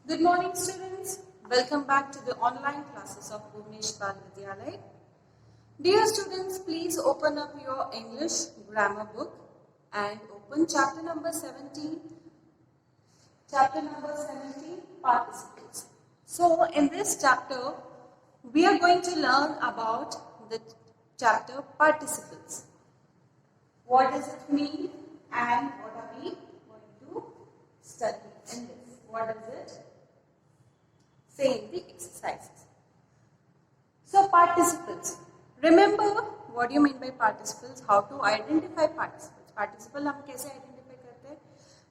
Good morning, students. Welcome back to the online classes of Bhuvnesh Bal Vidyalaya. Dear students, please open up your English grammar book and open chapter number 17. Chapter number 17, participles. So, in this chapter, we are going to learn about the chapter participles. What does it mean and what are we going to study in this? What does it say in the exercises? So, participles. Remember what do you mean by participles? How to identify participles? Participle हम कैसे identify करते हैं?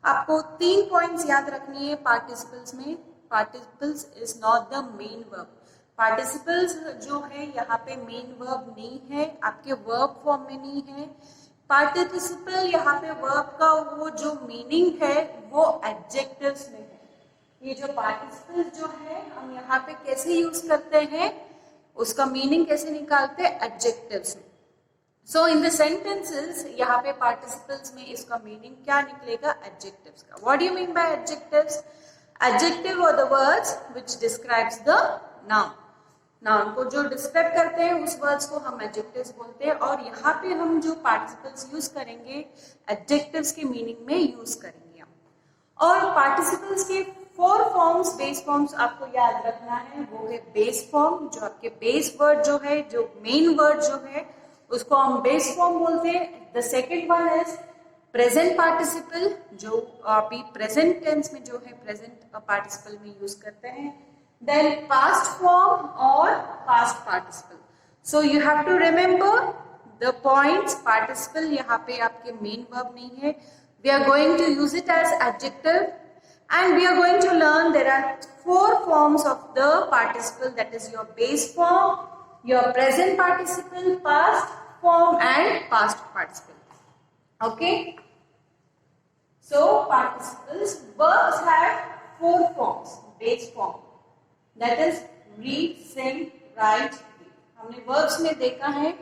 आपको 3 points याद रखनी है participles में. Participles is not the main verb. Participles जो है यहाँ पे main verb नहीं है, आपके verb form में नहीं है. Participle यहाँ पे verb का वो जो meaning है वो adjectives में है. ये जो participles जो है हम यहाँ पे कैसे यूज करते हैं, उसका मीनिंग कैसे निकालते हैं? एडजेक्टिव्स में. सो इन द सेंटेंसेस यहाँ पे पार्टिसिपल्स में इसका मीनिंग क्या निकलेगा? एडजेक्टिव्स का. What do you mean by adjectives? Adjective are the words which describes the noun. Noun को जो डिस्क्राइब करते हैं उस वर्ड्स को हम एडजेक्टिव्स बोलते हैं. और यहाँ पे हम जो पार्टिसिपल्स यूज करेंगे एडजेक्टिव्स के मीनिंग में यूज करेंगे हम. और पार्टिसिपल्स के 4 फॉर्म्स, बेस फॉर्म्स आपको याद रखना है. वो है बेस फॉर्म, जो आपके बेस वर्ड जो है, जो मेन वर्ड जो है उसको हम बेस फॉर्म बोलते हैं. The second one is present participle, जो अभी प्रेजेंट टेंस में जो है प्रेजेंट पार्टिसिपल में यूज करते हैं. देन पास्ट फॉर्म और past participle. So you have to remember the points. Participle यहाँ पे आपके मेन वर्ब नहीं है. We are going to use it as adjective. And we are going to learn there are 4 forms of the participle, that is your base form, your present participle, past form and past participle. Okay? So participles, verbs have 4 forms. Base form, that is read, sing, write, read. हमने verbs में देखा है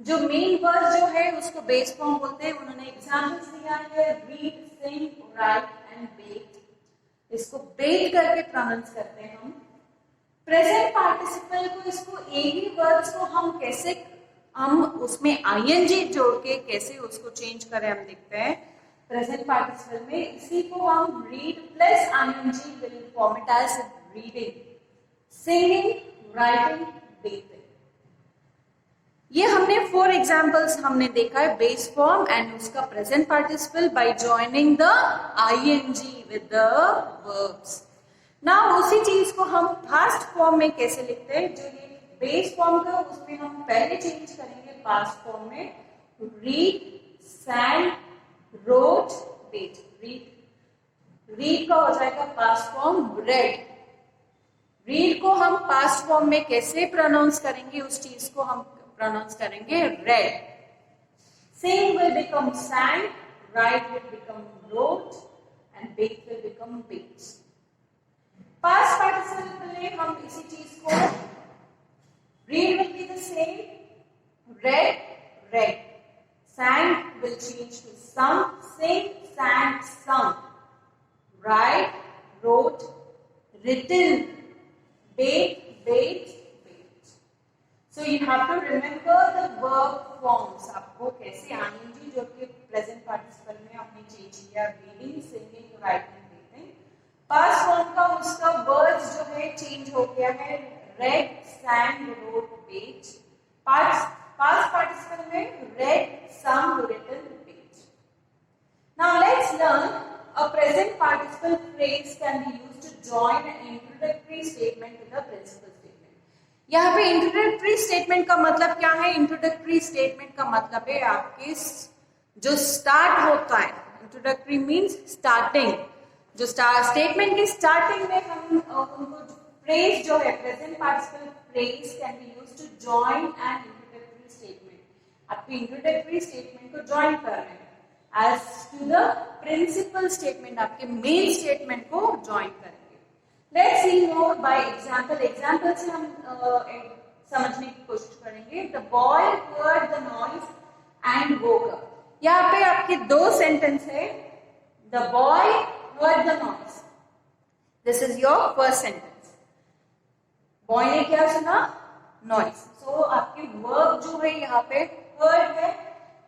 जो main word जो है उसको base form बोलते हैं. उन्होंने एग्जाम्पल्स दिया है read, sing, write and bake. इसको बेट करके प्रोनाउंस करते हैं हम. प्रेजेंट पार्टिसिपल को, इसको एक ही वर्ड्स को हम कैसे, हम उसमें आईएनजी जोड़ के कैसे उसको चेंज करें हम देखते हैं. प्रेजेंट पार्टिसिपल में इसी को हम read plus ING will form it as reading, singing, writing, betting. ये हमने 4 एग्जाम्पल्स हमने देखा है बेस फॉर्म एंड उसका present participle by joining the ING with the verbs. Now उसी चीज को हम पास्ट फॉर्म में कैसे लिखते हैं? जो ये बेस फॉर्म का उसमें हम पहले चेंज करेंगे पास्ट फॉर्म में. रीड, sang, wrote, बेट. रीड का हो जाएगा पास्ट फॉर्म रेड. रीड को हम पास्ट फॉर्म में कैसे प्रोनाउंस करेंगे? उस चीज को हम प्रोनाउंस करेंगे red. Sing will become sang, write will become wrote and bake will become baked. Past participle में हम इसी चीज को read will be the same, read. Sang will change to sung, sing, sang, sung. Write, wrote, written, bake, baked. So you have to remember the verb forms. आपको कैसे आएंगी जो कि प्रेजेंट पार्टिसिपल में आपने चेंज किया. Reading, singing, writing, betting. Past form का उसका वर्ड्स जो है चेंज हो गया है. Read, sang, wrote, baked. Past participle में read, sung, written, baked. Now let's learn a present participle phrase can be used to join an introductory statement to the principal. यहाँ पे इंट्रोडक्टरी स्टेटमेंट का मतलब क्या है? इंट्रोडक्टरी स्टेटमेंट का मतलब है आपके जो स्टार्ट होता है. Introductory means starting. जो स्टेटमेंट की स्टार्टिंग में हम उनको फ्रेज जो है present participle phrase can be used to join an introductory statement. आपकी इंट्रोडक्टरी स्टेटमेंट को जॉइन कर रहे हैं as to the principal statement, आपके मेन स्टेटमेंट को जॉइन करेंगे. Let's see more by example. Example से हम समझने की कोशिश करेंगे. The boy heard the noise and woke up. यहाँ पे आपके 2 सेंटेंस है. The boy heard the noise. This is your first sentence. Boy ने क्या सुना? नॉइस। सो आपके वर्ब जो है यहाँ पे हर्ड है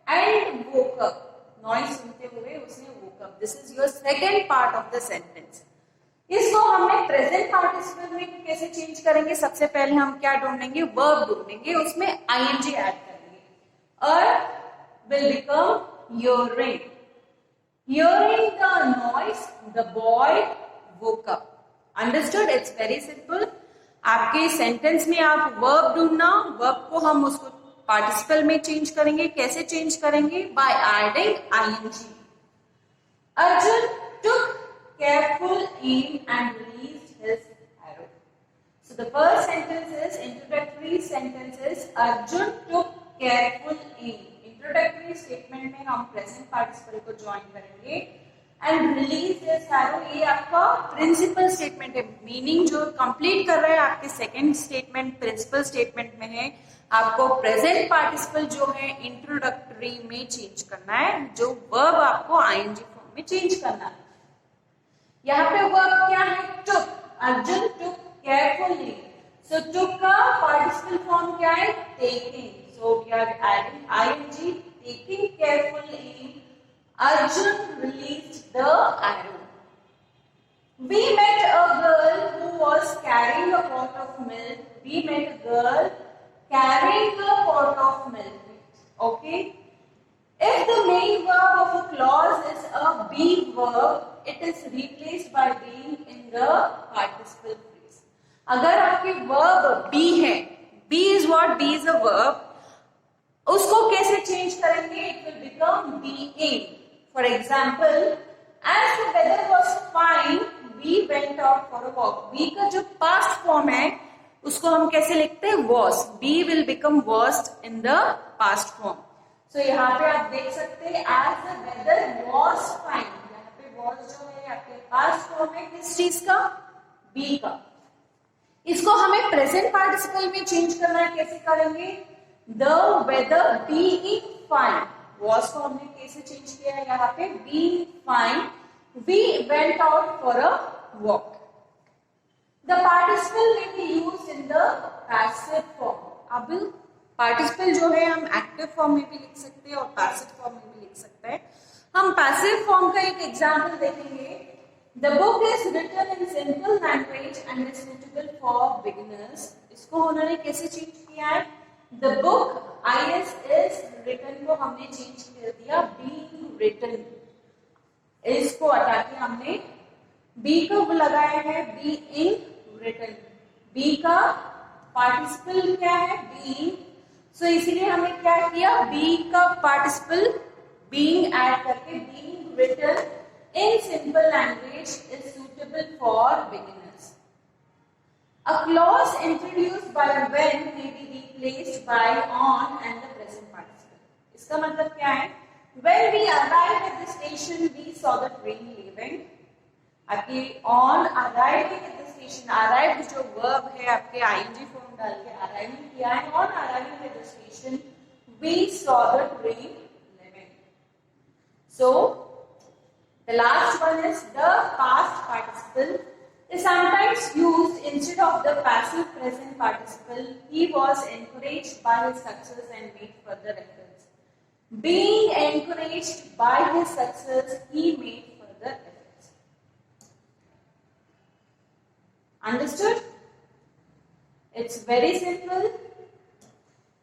एंड वोक अप। नॉइस सुनते हुए उसने woke up. This is your second part of the sentence. इसको हमने प्रेजेंट पार्टिसिपल में कैसे चेंज करेंगे? सबसे पहले हम क्या ढूंढेंगे? वर्ब ढूंढेंगे, उसमें आईएनजी ऐड करेंगे। Earth will become hearing. Hearing the noise, the boy woke up. Understood? It's very simple. आपके सेंटेंस में आप वर्ब ढूंढना, वर्ब को हम उसको पार्टिसिपल में चेंज करेंगे। कैसे चेंज करेंगे? By adding ING. Arjun took careful aim and released his arrow. So the first sentence is introductory sentence is Arjun took careful aim. Introductory statement में हम present participle को join करेंगे and released his arrow. ये आपका principal statement है। meaning जो complete कर रहा है आपके second statement principal statement में है। आपको present participle जो है introductory में change करना है, जो verb आपको ing form में change करना है। यहाँ पे वर्ब क्या है? took. Arjun took carefully. So took का participle form क्या है? taking. So we are adding ing, taking carefully. Arjun released the arrow. We met a girl who was carrying a pot of milk. We met a girl carrying a pot of milk. Okay. If the main verb of a clause is a be verb, it is replaced by being in the participle phrase. अगर आपके verb be है, be is what? Be is a verb. उसको कैसे change करेंगे? It will become being. For example, as the weather was fine, we went out for a walk. Be का जो past form है, उसको हम कैसे लिखते हैं? Was. Be will become was in the past form. So यहाँ पे आप देख सकते हैं as the weather was fine. यहाँ पे was जो है आपके past form है किस चीज का? be का। इसको हमें present participle में चेंज करना है। कैसे करेंगे? the weather being fine. was को हमने कैसे चेंज किया है? यहाँ पे being fine, we went out for a walk. The participle may be used in the passive form. अब पार्टिसिपल जो है हम एक्टिव फॉर्म में भी लिख सकते हैं और पैसिव फॉर्म में भी लिख सकते हैं। हम पैसिव फॉर्म का एक एग्जांपल देखेंगे। The book is written in simple language and is suitable for beginners. इसको उन्होंने कैसे चेंज किया है? The book IS is written को हमने चेंज कर दिया बीइंग रिटन। इसको हटा के हमने बी को लगाया है बीइंग रिटन। बी का पार्टिसिपल क्या है? बीइंग। सो इसीलिए हमने क्या किया? बी का पार्टिसिपल बीइंग ऐड करके being written in simple language is suitable for beginners. A clause introduced by when may be replaced by on and the present participle. इसका मतलब क्या है? When we arrived at the station we saw the train leaving. आपके on arriving at the station, arrived जो verb है आपके ING form डाल के अराइविंग किया है। On arriving at the station we saw the train leaving. So the last one is the past participle is sometimes used instead of the passive present participle. He was encouraged by his success and made further efforts. Being encouraged by his success, he made further efforts. Understood? It's very simple.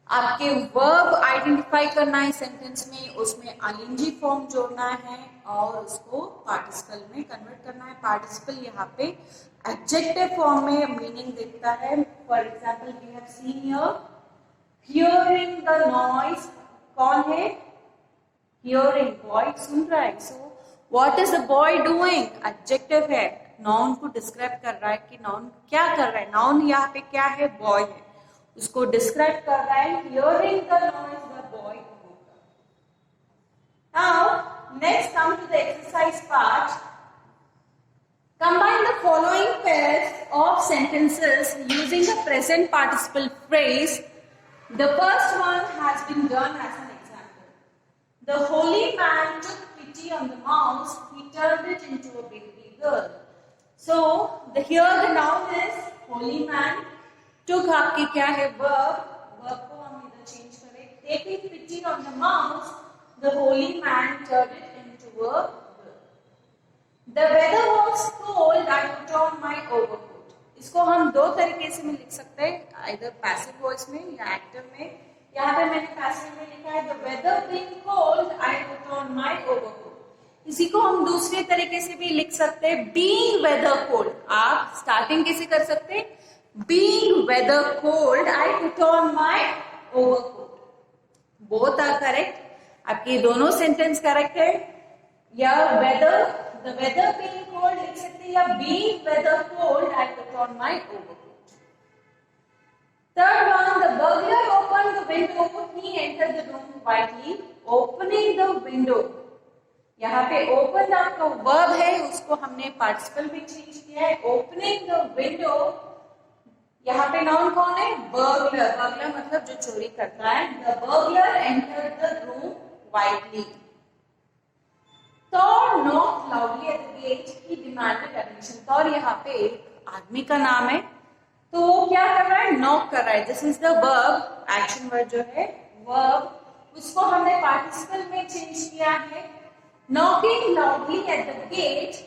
आपके verb identify करना है sentence में, उसमें ING form जोड़ना है और उसको participle में कन्वर्ट करना है। पार्टिसिपल यहाँ पे एडजेक्टिव फॉर्म में मीनिंग देता है। For example we have seen here hearing the noise. कौन है? हियरिंग, बॉय सुन रहा है। So what is the boy doing? Adjective है, नाउन को डिस्क्राइब कर रहा है कि नाउन क्या कर रहा है। नाउन यहाँ पे क्या है? बॉय है, उसको डिस्क्राइब कर रहा है। Hearing the noise the boy woke up. Now next come to the exercise part. Combine the following pairs of sentences using the present participle phrase. The first one has been done as an example. The holy man took pity on the mouse. He turned it into a baby girl. So here the noun is holy man. took आपके क्या है verb को हम इधर change करें. taking pity on the mouse, the holy man turned it into a verb. The weather was cold, I put on my overcoat. इसको हम दो तरीके से में लिख सकते हैं, either passive voice में या active में. यहाँ पे मैंने passive में लिखा है the weather being cold, I put on my overcoat. इसी को हम दूसरे तरीके से भी लिख सकते हैं being weather cold. आप स्टार्टिंग कैसे कर सकते हैं? being weather cold, I put on my overcoat. Both are correct. आपके दोनों सेंटेंस करेक्ट है. या weather, the weather being cold लिख सकते हैं या being weather cold, I put on my overcoat. Third one, the burglar opened the window, he entered the room quietly. Opening the window. यहाँ पे ओपन आपका verb है, उसको हमने पार्टिसिपल में चेंज किया है. ओपनिंग द विंडो, यहाँ पे नाउन कौन है? बर्गलर. बर्गलर मतलब जो चोरी करता है. The burglar entered the room quietly. Thor knocked loudly at the gate. He demanded admission. Thor यहाँ पे एक आदमी का नाम है, तो वो क्या कर रहा है? नॉक कर रहा है. This is the verb, action word जो है वर्ब, उसको हमने पार्टिसिपल में चेंज किया है. Knocking loudly at the gate,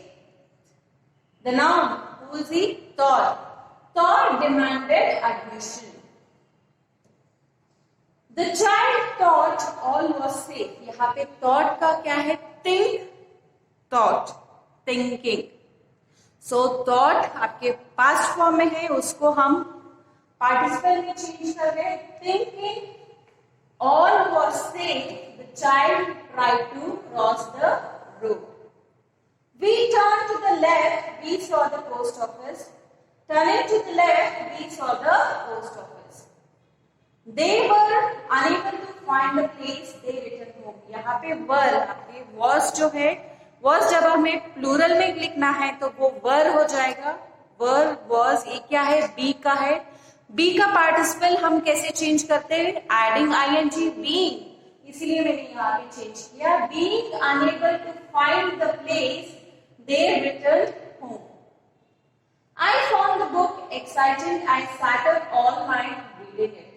the noun, who is he? Thor. Thor demanded admission. The child thought all was safe. यहाँ पे thought का क्या है? Think, thought, thinking. So thought आपके past form में है, उसको हम participle में change कर रहे हैं. Thinking all was safe, the child tried to cross the road. We turned to the left, we saw the post office. Turning to the left, we saw the post office. They were unable to find the place, they returned home. यहाँ पे were, आपके was जो है, was जब हमें plural में लिखना है तो वो were हो जाएगा. were, was, ये क्या है? be का है. be का पार्टिसिपल हम कैसे चेंज करते हैं? Adding ing, being. इसलिए मैंने यहाँ पे चेंज किया. being unable to find the place, they returned home. I found the book exciting. I sat up all night reading it.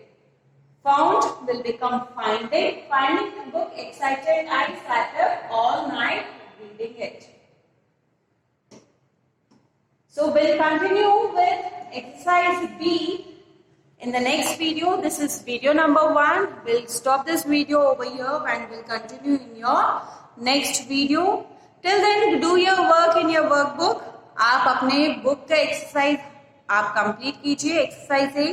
Found will become finding. Finding the book exciting. I sat up all night reading it. So we'll continue with exercise B in the next video. This is video number 1. We'll stop this video over here and we'll continue in your next video. Till then, do your work in your workbook. आप अपने book का exercise आप complete कीजिए, exercise है.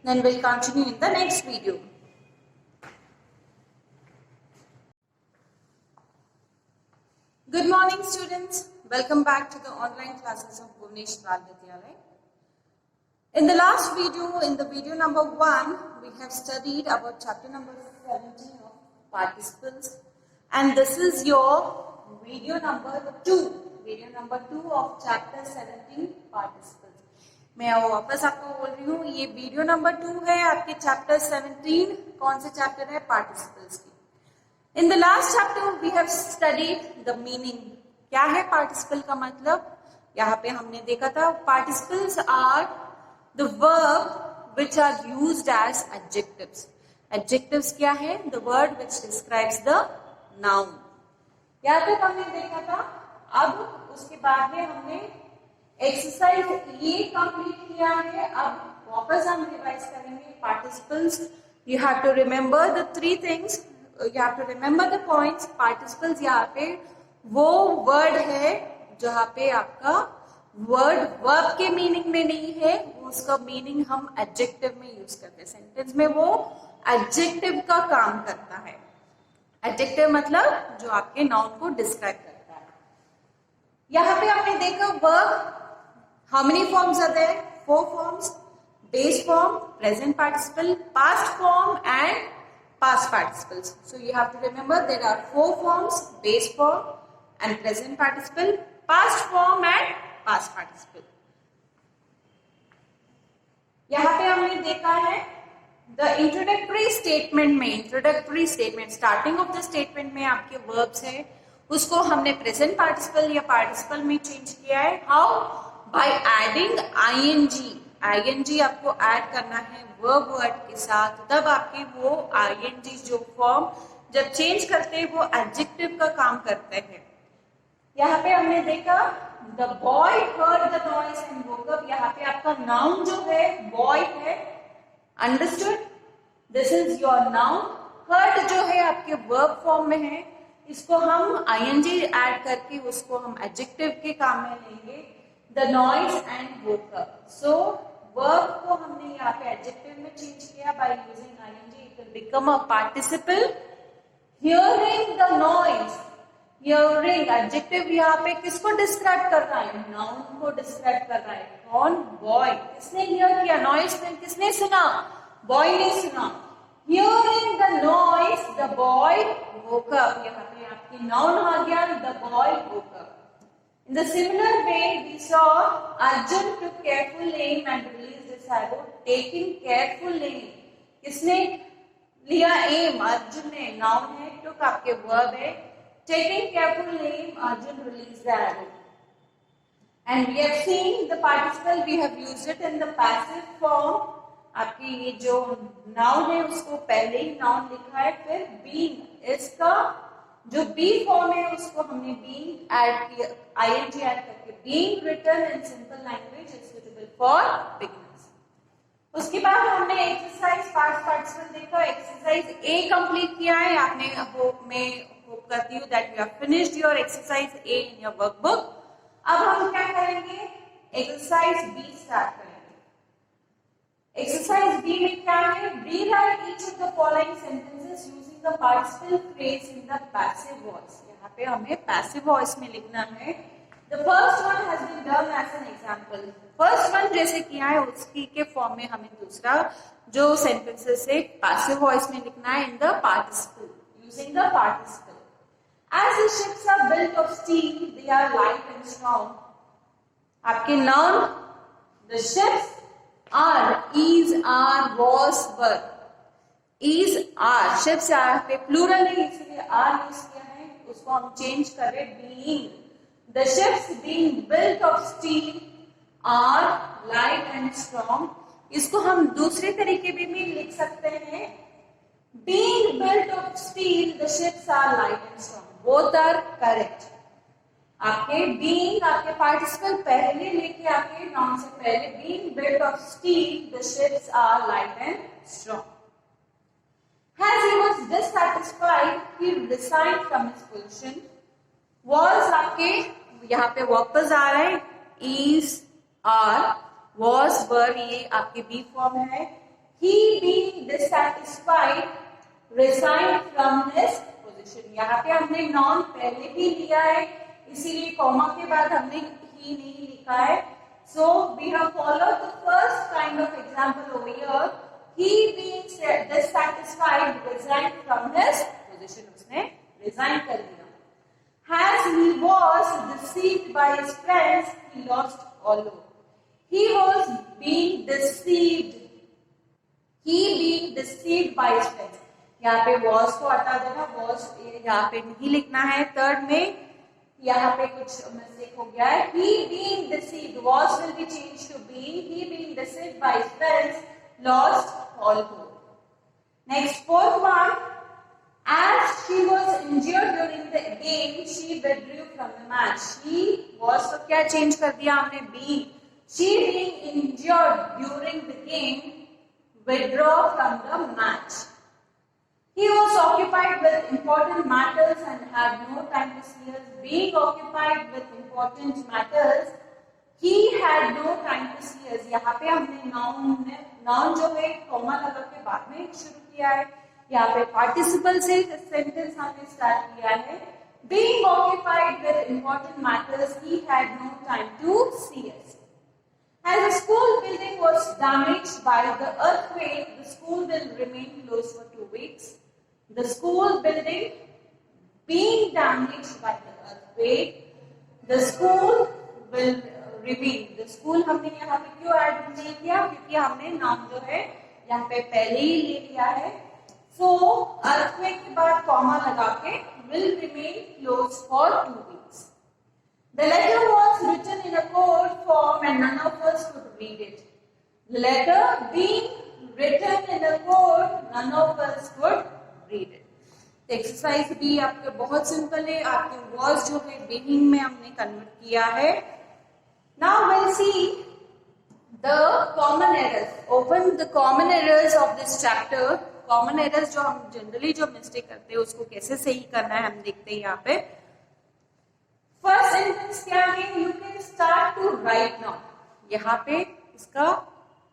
Then we'll continue in the next video. Good morning, students. Welcome back to the online classes of Bhuvnesh Bal Vidyalaya. In the last video, in the video number 1, we have studied about chapter number 17 of participles, and this is your video number 2. Video number 2 of chapter 17 participles. मैं वापस आपको बोल रही हूँ, ये video number 2 है आपके chapter 17. कौन से चैप्टर है? पार्टिसिपल्स की. In the last chapter we have studied the meaning. क्या है पार्टिसिपल का मतलब? यहाँ पे हमने देखा था participles are the verb which are used as adjectives. Adjectives क्या है? The word which describes the noun. यहाँ तक हमने देखा था. अब उसके बाद में हमने एक्सरसाइज ये कंप्लीट किया है. अब वापस हम रिवाइज करेंगे participles. You have to remember the 3 things. You have to remember the points. Participles यहाँ पे वो वर्ड है जहाँ पे आपका वर्ड वर्ब के मीनिंग में नहीं है, उसका मीनिंग हम एडजेक्टिव में यूज करते हैं. सेंटेंस में वो एडजेक्टिव का काम करता है. एडजेक्टिव मतलब जो आपके नाउन को डिस्क्राइब करता है. यहाँ पे आपने देखा verb, how many forms are there? 4 forms. Base form, present participle, past form and past participles. So you have to remember there are 4 forms: base form and present participle, past form and past participle. यहाँ पे हमने देखा है the introductory statement में, introductory statement starting of the statement में आपके verbs है, उसको हमने present participle या participle में change किया है. How? बाय एडिंग ing आपको ऐड करना है वर्ब वर्ड के साथ, तब आपकी वो ing जो फॉर्म जब चेंज करते हैं वो एडजेक्टिव का काम करते हैं। यहाँ पे हमने देखा the boy heard the noise and woke up, यहाँ पे आपका नाउन जो है बॉय है, understood, this is your noun. Heard जो है आपके वर्ब फॉर्म में है, इसको हम ing ऐड करके उसको हम एडजेक्टिव के काम में लेंगे, the noise and woke up. So verb को हमने यहाँ पे एडजेक्टिव में चेंज किया by using ing, it will become a participle. Hearing the noise, hearing adjective यहाँ पे किसको डिस्क्राइब कर रहा है, नाउन को डिस्क्राइब कर रहा है। कौन, बॉय, किसने हियर किया, नॉइज किसने सुना, बॉय ने सुना। Hearing the noise the boy woke up, यहाँ पे आपकी नाउन आ गया, the boy woke up. In the similar way, we saw Arjun took careful aim and released his arrow. Taking careful aim, किसने लिया aim, अर्जुन ने, noun है, took आपके verb है, taking careful aim, Arjun released the arrow. And we have seen the participle, we have used it in the passive form. आपकी ये जो noun है उसको पहले ही noun लिखा है, फिर being, इसका जो बी फॉर्म है उसको हमने बीइंग ऐड किया, ing ऐड करके, being written in simple language is suitable for beginners. उसके बाद हमने एक्सरसाइज पास्ट पार्टिसिपल देखा, एक्सरसाइज ए कंप्लीट किया है आपने, होप करती हूँ that you have finished your exercise A in your workbook. अब हम क्या करेंगे, एक्सरसाइज बी स्टार्ट करेंगे। एक्सरसाइज बी में क्या है, rewrite each of the following sentences using the participle phrase in the passive voice. यहाँ पे हमें पैसिव वॉइस में लिखना है। The first one has been done as an example, first one जैसे किया है उसकी के फॉर्म में हमें दूसरा जो सेंटेंसेस है पैसिव वॉइस में लिखना है in the participle, using the participle. As the ships are built of steel, they are light and strong. आपके noun, the ships are, is, are, was, were, is, are, ships यहाँ पे plural है इसलिए are use किया है, उसको हम change कर रहे being, the ships being built of steel are light and strong। इसको हम दूसरे तरीके भी लिख सकते हैं, being built of steel the ships are light and strong, both are correct। आपके being आपके पार्टिसिपल पहले लेके आके नाउन से पहले, being built of steel the ships are light and strong। As he was dissatisfied, he resigned from his position। Was आपके यहाँ पे वापस आ रहा है, is, are, was, were ये आपके बी फॉर्म है। He being dissatisfied resigned from his position। यहाँ पे हमने नाउन पहले भी लिया है इसीलिए कॉमा के बाद हमने ही नहीं लिखा है। So we have followed the first kind of example over here। He being dissatisfied resigned from his position, उसने resign कर दिया। As he was deceived by his friends, he lost all hope। He was being deceived, he being deceived by his friends। यहाँ पे was को हटा देना, was यहाँ पे नहीं लिखना है, थर्ड में यहाँ पे कुछ मिस्टेक हो गया है। He being deceived, was will be changed to being, he being deceived by his friends lost all hope। Next, fourth one, as she was injured during the game, she withdrew from the match। She was को क्या change कर दिया हमने, being, she being injured during the game withdraw from the match। He was occupied with important matters and had no time to see us। Being occupied with important matters, he had no time to see us। यहाँ पे हमने noun जो है comma लगा के बाद में शुरू किया है, यहाँ पे पार्टिसिपल से सेंटेंस हमने स्टार्ट किया है। Being occupied with important matters, he had no time to see us। As the school building was damaged by the earthquake, the school will remain closed for 2 weeks। The school building being damaged by the earthquake, the school will remain। The school हमने यहाँ पे क्यों add नहीं किया, क्योंकि हमने नाम जो है यहाँ पे पहले ही ले लिया है। So earthquake के बाद कॉमा लगा के will remain closed for 2 weeks। The letter was written in a code form and none of us could read it. Letter being written in a court, none of us could read it. Exercise भी आपके बहुत simple है, आपके words जो है being में हमने convert किया है. Now we'll see the common errors. Open the common errors of this chapter. Common errors जो हम जनरली जो मिस्टेक करते हैं उसको कैसे सही करना है हम देखते हैं यहाँ पे. फर्स्ट सेंटेंस क्या है? You can start to write now. यहाँ पे इसका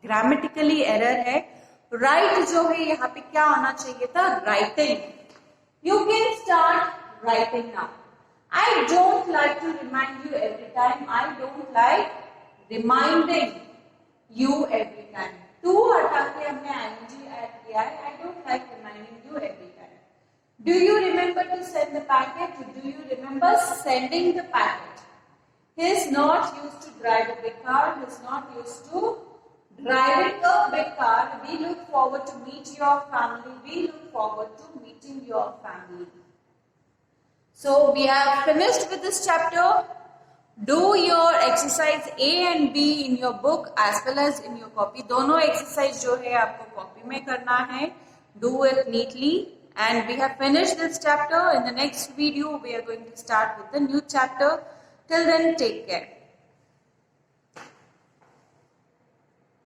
ग्रामेटिकली एरर है. राइट जो है यहाँ पे क्या होना चाहिए था? Writing. You can start writing now. I don't like to remind you every time. I don't like reminding you every time. To हटा के हमने आईएनजी ऐड किया है. I don't like reminding you every time. Do you remember to send the packet? Do you remember sending the packet? He is not used to drive a big car. He is not used to driving a big car. We look forward to meet your family. We look forward to meeting your family. So we have finished with this chapter. Do your exercise A and B in your book as well as in your copy. दोनों exercise जो है आपको copy में करना है. Do it neatly. And we have finished this chapter. In the next video, we are going to start with the new chapter. Till then, take care.